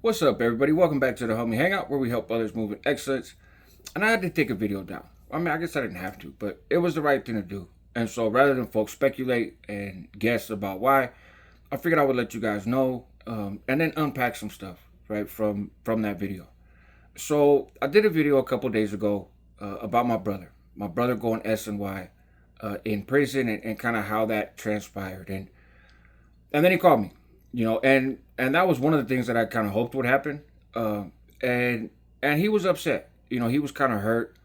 What's up, everybody? Welcome back to the Homie Hangout, where we help others move in excellence. And I had to take a video down. I mean, I guess I didn't have to, but it was the right thing to do. And so, rather than folks speculate and guess about why, I figured I would let you guys know, and then unpack some stuff right from that video. So, I did a video a couple days ago about my brother going SNY in prison, and kind of how that transpired, and then he called me, and that was one of the things that I kind of hoped would happen. And and he was upset. He was kind of hurt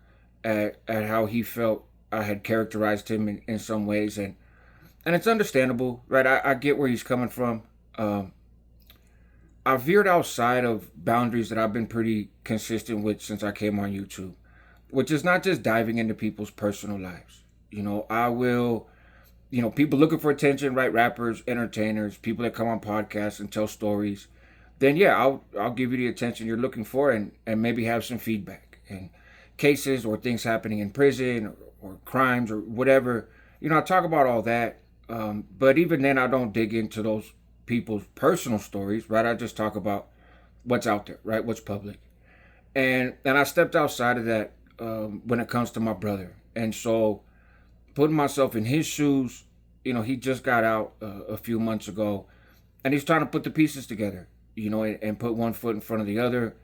at how he felt I had characterized him in some ways, and it's understandable, right? I get where he's coming from. I veered outside of boundaries that I've been pretty consistent with since I came on YouTube, which is not just diving into people's personal lives. I will, people looking for attention, right? Rappers, entertainers, people that come on podcasts and tell stories. Then yeah, I'll give you the attention you're looking for, and maybe have some feedback and cases or things happening in prison, or crimes or whatever. I talk about all that. But even then, I don't dig into those people's personal stories, right? I just talk about what's out there, right? What's public. And I stepped outside of that when it comes to my brother. And so, putting myself in his shoes, he just got out a few months ago, and he's trying to put the pieces together, and put one foot in front of the other.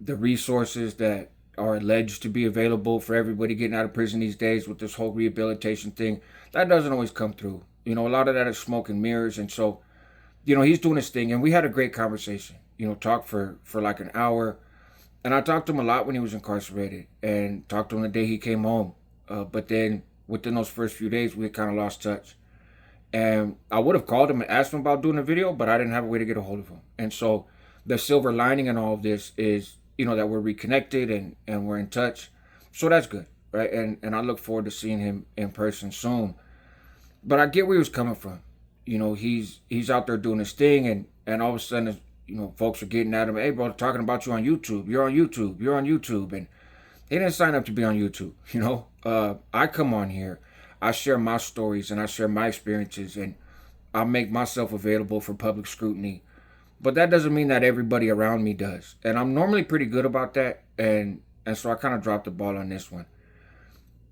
The resources that are alleged to be available for everybody getting out of prison these days with this whole rehabilitation thing, that doesn't always come through. A lot of that is smoke and mirrors. And so, he's doing his thing, and we had a great conversation, talked for like an hour. And I talked to him a lot when he was incarcerated, and talked to him the day he came home. But then within those first few days, we kind of lost touch. And I would have called him and asked him about doing a video, but I didn't have a way to get a hold of him. And so the silver lining in all of this is, that we're reconnected, and we're in touch. So that's good, right? And I look forward to seeing him in person soon. But I get where he was coming from. He's out there doing his thing, and all of a sudden, folks are getting at him. Hey, bro, talking about you on YouTube. You're on YouTube. You're on YouTube. And he didn't sign up to be on YouTube. I come on here, I share my stories, and I share my experiences, and I make myself available for public scrutiny. But that doesn't mean that everybody around me does. And I'm normally pretty good about that. And so I kind of dropped the ball on this one.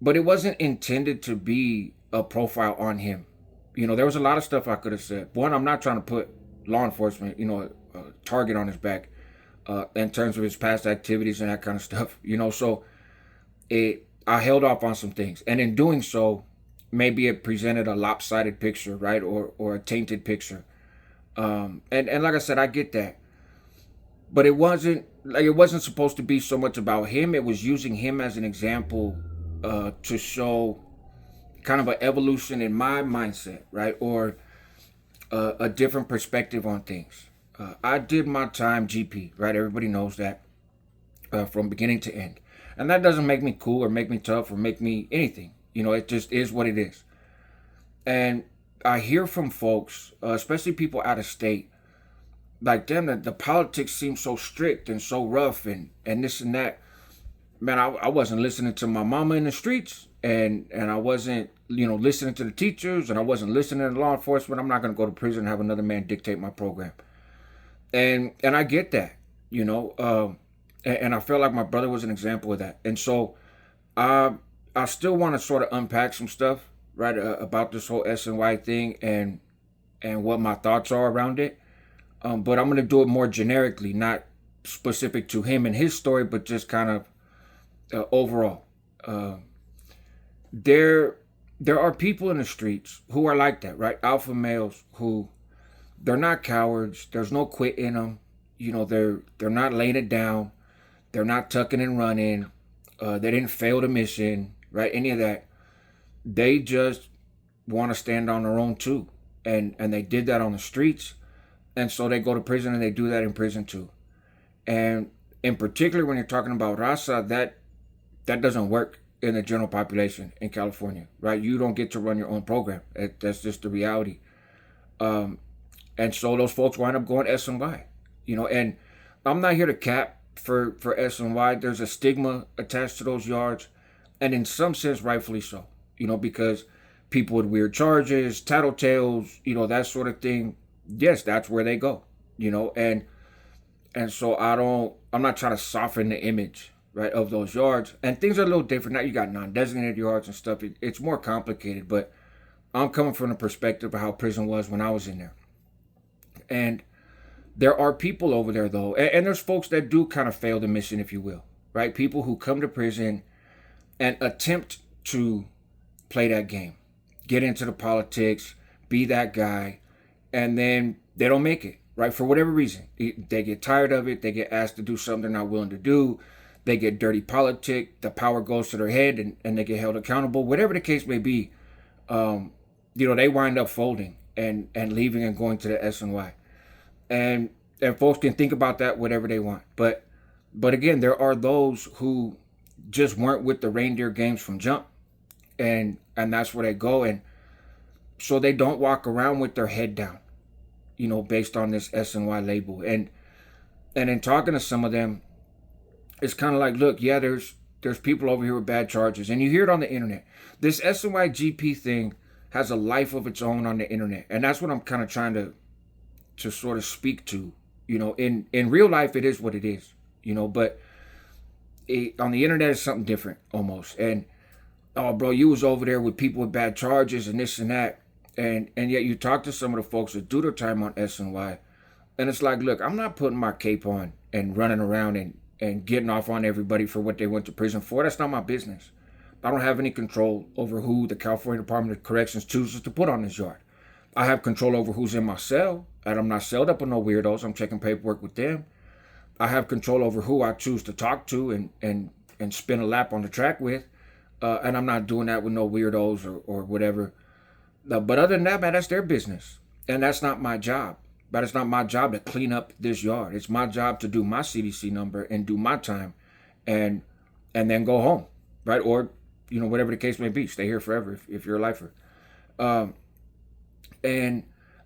But it wasn't intended to be a profile on him. There was a lot of stuff I could have said. One, I'm not trying to put law enforcement, a target on his back in terms of his past activities and that kind of stuff. So I held off on some things. And in doing so, maybe it presented a lopsided picture, right? Or a tainted picture. And like I said, I get that. But it wasn't supposed to be so much about him. It was using him as an example to show kind of an evolution in my mindset, right? Or a different perspective on things. I did my time GP, right? Everybody knows that from beginning to end. And that doesn't make me cool or make me tough or make me anything. It just is what it is. And I hear from folks, especially people out of state, like, damn, the politics seem so strict and so rough and this and that. Man, I wasn't listening to my mama in the streets, and I wasn't, listening to the teachers, and I wasn't listening to law enforcement. I'm not going to go to prison and have another man dictate my program. And I get that, and I feel like my brother was an example of that. And so I still want to sort of unpack some stuff, right, about this whole SNY thing and what my thoughts are around it. But I'm going to do it more generically, not specific to him and his story, but just kind of overall. There are people in the streets who are like that, right? Alpha males who, they're not cowards. There's no quit in them. They're not laying it down. They're not tucking and running. They didn't fail the mission, right? Any of that. They just want to stand on their own too. And they did that on the streets. And so they go to prison, and they do that in prison too. And in particular, when you're talking about raza, that doesn't work in the general population in California, right? You don't get to run your own program. That's just the reality. And so those folks wind up going SNY, and I'm not here to cap for SNY. There's a stigma attached to those yards, and in some sense, rightfully so, because people with weird charges, tattletales, that sort of thing. Yes, that's where they go, and And so I'm not trying to soften the image, right, of those yards. And things are a little different. Now you got non-designated yards and stuff. It's more complicated, but I'm coming from the perspective of how prison was when I was in there. And there are people over there, though, and there's folks that do kind of fail the mission, if you will, right? People who come to prison and attempt to play that game, get into the politics, be that guy, and then they don't make it, right? For whatever reason. They get tired of it. They get asked to do something they're not willing to do. They get dirty politic. The power goes to their head and they get held accountable. Whatever the case may be, they wind up folding and leaving and going to the SNY. And folks can think about that whatever they want. But again, there are those who just weren't with the reindeer games from jump. And that's where they go. And so they don't walk around with their head down, based on this SNY label. And in talking to some of them, it's kind of like, look, yeah, there's people over here with bad charges. And you hear it on the internet. This SNY GP thing has a life of its own on the internet. And that's what I'm kind of trying to sort of speak to. In real life, it is what it is, but on the internet, it's something different almost. And, oh, bro, you was over there with people with bad charges and this and that. And yet you talk to some of the folks that do their time on SNY, and it's like, look, I'm not putting my cape on and running around and getting off on everybody for what they went to prison for. That's not my business. I don't have any control over who the California Department of Corrections chooses to put on this yard. I have control over who's in my cell, and I'm not celled up with no weirdos. I'm checking paperwork with them. I have control over who I choose to talk to and spin a lap on the track with, and I'm not doing that with no weirdos or whatever. But other than that, man, that's their business. And that's not my job. But it's not my job to clean up this yard. It's my job to do my CDC number and do my time and then go home, right? Or, whatever the case may be, stay here forever if you're a lifer. And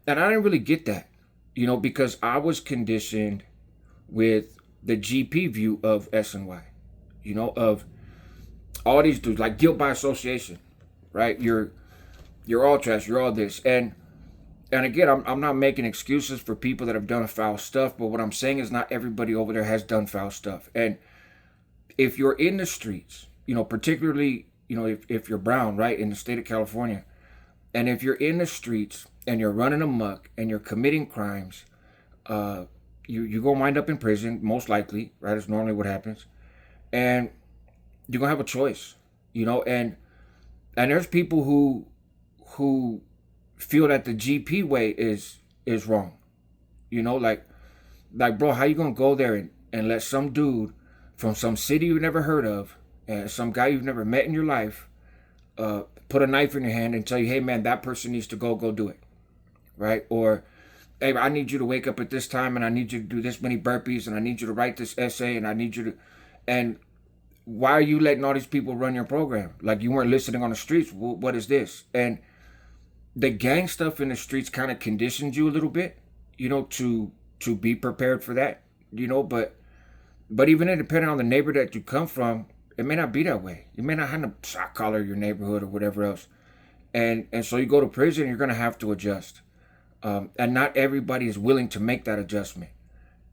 I didn't really get that, because I was conditioned with the GP view of SNY, of all these dudes, like guilt by association, right? You're all trash, you're all this. And again, I'm not making excuses for people that have done foul stuff, but what I'm saying is not everybody over there has done foul stuff. And if you're in the streets, particularly, if you're brown, right, in the state of California, and if you're in the streets and you're running amok and you're committing crimes, you're going to wind up in prison, most likely, right? It's normally what happens. And you're going to have a choice, and there's people who feel that the GP way is wrong. Like, bro, how you gonna go there and let some dude from some city you've never heard of and some guy you've never met in your life put a knife in your hand and tell you, hey man, that person needs to go do it, right? Or, hey, I need you to wake up at this time and I need you to do this many burpees and I need you to write this essay and I need you to, and why are you letting all these people run your program? Like, you weren't listening on the streets. What is this? And the gang stuff in the streets kind of conditions you a little bit, to be prepared for that, but even then, depending on the neighborhood that you come from, it may not be that way. You may not have a shot caller in your neighborhood or whatever else. And so you go to prison, you're going to have to adjust. And not everybody is willing to make that adjustment.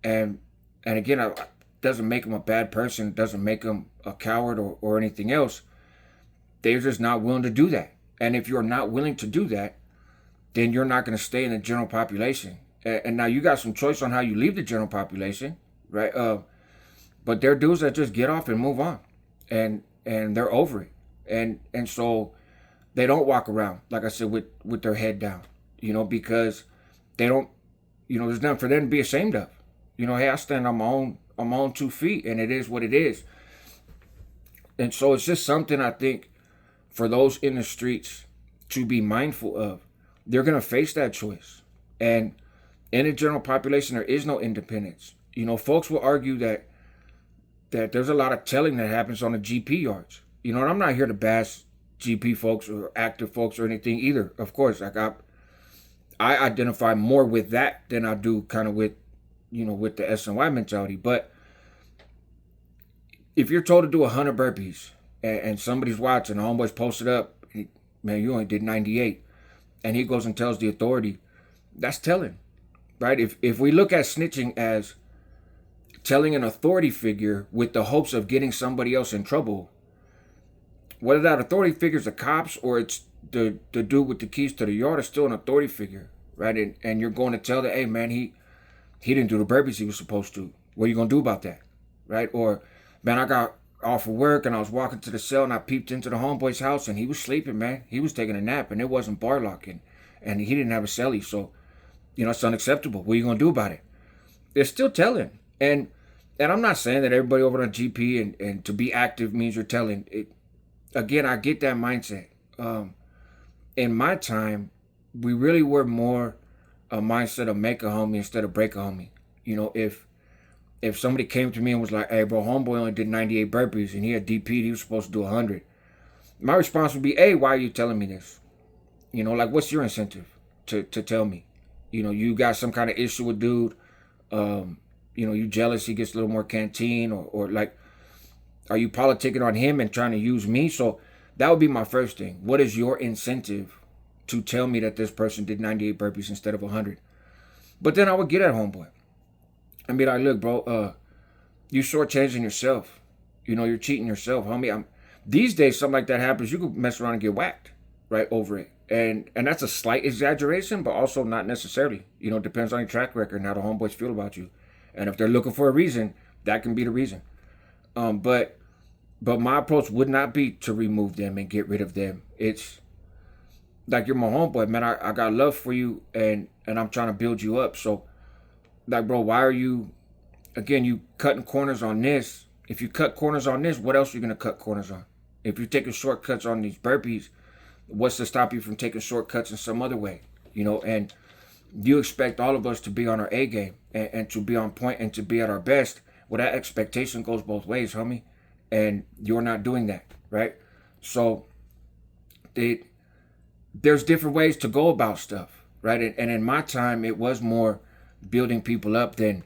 And again, it doesn't make them a bad person. It doesn't make them a coward or anything else. They're just not willing to do that. And if you're not willing to do that, then you're not going to stay in the general population. And now you got some choice on how you leave the general population, right? But there are dudes that just get off and move on, and they're over it. And so they don't walk around, like I said, with their head down, because they don't, there's nothing for them to be ashamed of. Hey, I stand on my own 2 feet, and it is what it is. And so it's just something I think for those in the streets to be mindful of. They're going to face that choice. And in the general population, there is no independence. Folks will argue that there's a lot of telling that happens on the GP yards. And I'm not here to bash GP folks or active folks or anything either. Of course, like I identify more with that than I do kind of with the SNY mentality. But if you're told to do 100 burpees and somebody's watching, the homeboy's posted up, man, you only did 98. And he goes and tells the authority, that's telling, right? If we look at snitching as telling an authority figure with the hopes of getting somebody else in trouble, whether that authority figure is the cops or it's the dude with the keys to the yard, is still an authority figure, right? And you're going to tell that, hey man, he didn't do the burpees he was supposed to. What are you gonna do about that, right? Or, man, I got off of work and I was walking to the cell and I peeped into the homeboy's house and he was sleeping, man. He was taking a nap and it wasn't bar locking, and he didn't have a cellie, so it's unacceptable. What are you gonna do about it? They're still telling, and I'm not saying that everybody over on GP and to be active means you're telling it. Again, I get that mindset. In my time, we really were more a mindset of make a homie instead of break a homie. If somebody came to me and was like, hey bro, homeboy only did 98 burpees and he had DP'd, he was supposed to do 100. My response would be, hey, why are you telling me this? Like, what's your incentive to tell me? You got some kind of issue with dude. You jealous he gets a little more canteen, or like, are you politicking on him and trying to use me? So that would be my first thing. What is your incentive to tell me that this person did 98 burpees instead of 100? But then I would get at homeboy and be like, look, bro, you shortchanging yourself. You're cheating yourself, homie. These days, something like that happens, you could mess around and get whacked, right, over it. And that's a slight exaggeration, but also not necessarily. Depends on your track record and how the homeboys feel about you. And if they're looking for a reason, that can be the reason. But my approach would not be to remove them and get rid of them. It's like, you're my homeboy, man. I got love for you, and I'm trying to build you up. So, like, bro, why are you, again, you cutting corners on this? If you cut corners on this, what else are you going to cut corners on? If you're taking shortcuts on these burpees, what's to stop you from taking shortcuts in some other way? And you expect all of us to be on our A game and to be on point and to be at our best. Well, that expectation goes both ways, homie. And you're not doing that, right? So there's different ways to go about stuff, right? And in my time, it was more building people up than,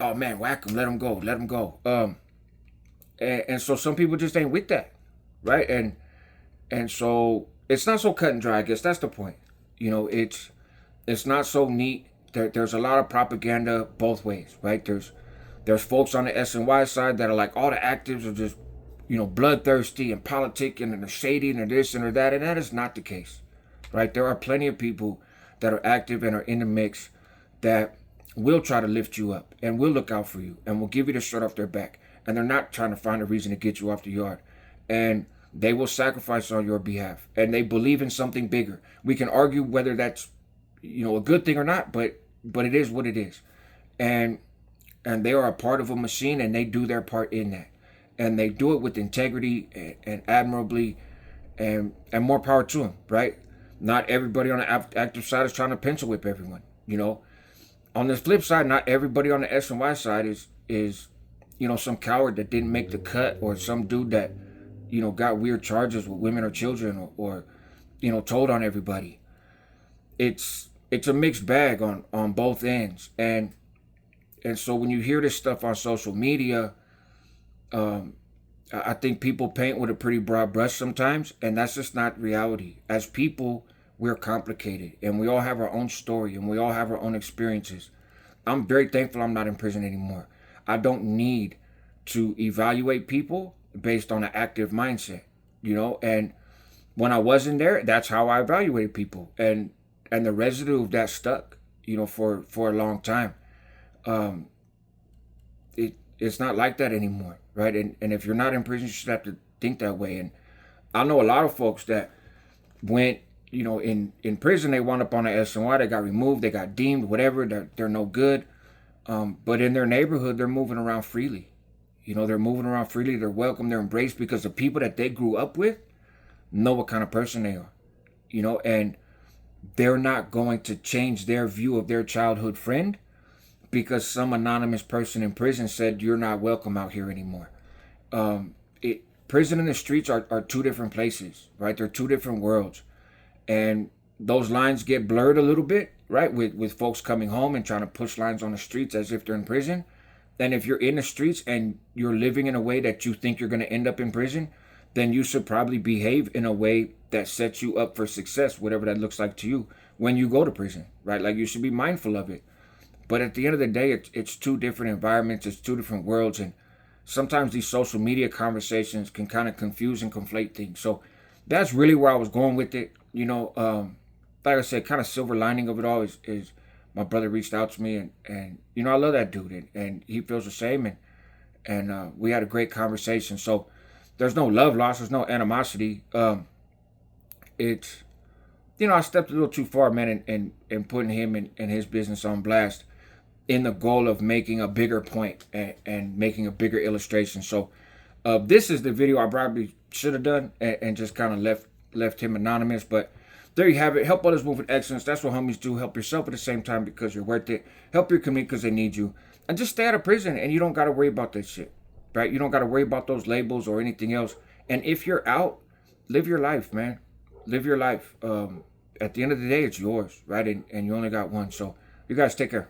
oh man, whack them, let them go. And so some people just ain't with that, right? And so it's not so cut and dry. I guess that's the point. It's not so neat. There's a lot of propaganda both ways, right? There's folks on the S&Y side that are like, all the actives are just, bloodthirsty and politicking and they're shady and they're this and they're that. And that is not the case, right? There are plenty of people that are active and are in the mix that will try to lift you up and will look out for you and will give you the shirt off their back. And they're not trying to find a reason to get you off the yard. And they will sacrifice on your behalf. And they believe in something bigger. We can argue whether that's, a good thing or not, but it is what it is. And they are a part of a machine, and they do their part in that. And they do it with integrity and admirably, and more power to them, right? Not everybody on the active side is trying to pencil whip everyone, On the flip side, not everybody on the S&Y side is some coward that didn't make the cut, or some dude that, got weird charges with women or children, or told on everybody. It's a mixed bag on both ends. And so when you hear this stuff on social media, I think people paint with a pretty broad brush sometimes, and that's just not reality. As people, we're complicated, and we all have our own story, and we all have our own experiences. I'm very thankful I'm not in prison anymore. I don't need to evaluate people based on an active mindset, and when I wasn't there, that's how I evaluated people, and the residue of that stuck, for a long time. It's not like that anymore, right? And if you're not in prison, you should have to think that way. And I know a lot of folks that went, in prison, they wound up on the S&Y, they got removed, they got deemed, whatever, they're no good. But in their neighborhood, they're moving around freely. They're moving around freely, they're welcome, they're embraced, because the people that they grew up with know what kind of person they are, and they're not going to change their view of their childhood friend because some anonymous person in prison said you're not welcome out here anymore. Prison and the streets are two different places, right? They're two different worlds. And those lines get blurred a little bit, right? With folks coming home and trying to push lines on the streets as if they're in prison. And if you're in the streets and you're living in a way that you think you're going to end up in prison, then you should probably behave in a way that sets you up for success, whatever that looks like to you when you go to prison, right? Like, you should be mindful of it. But at the end of the day, it's two different environments, it's two different worlds, and sometimes these social media conversations can kind of confuse and conflate things. So that's really where I was going with it. Like I said, kind of silver lining of it all is my brother reached out to me, and I love that dude, and he feels the same, and we had a great conversation. So there's no love lost, there's no animosity. It's I stepped a little too far, man, and putting him and his business on blast in the goal of making a bigger point and making a bigger illustration. So this is the video I probably should have done and just kind of left him anonymous. But there you have it. Help others move with excellence. That's what homies do. Help yourself at the same time because you're worth it. Help your community because they need you. And just stay out of prison and you don't got to worry about that shit, right? You don't got to worry about those labels or anything else. And if you're out, live your life, man. Live your life. At the end of the day, it's yours, right? And you only got one. So you guys take care.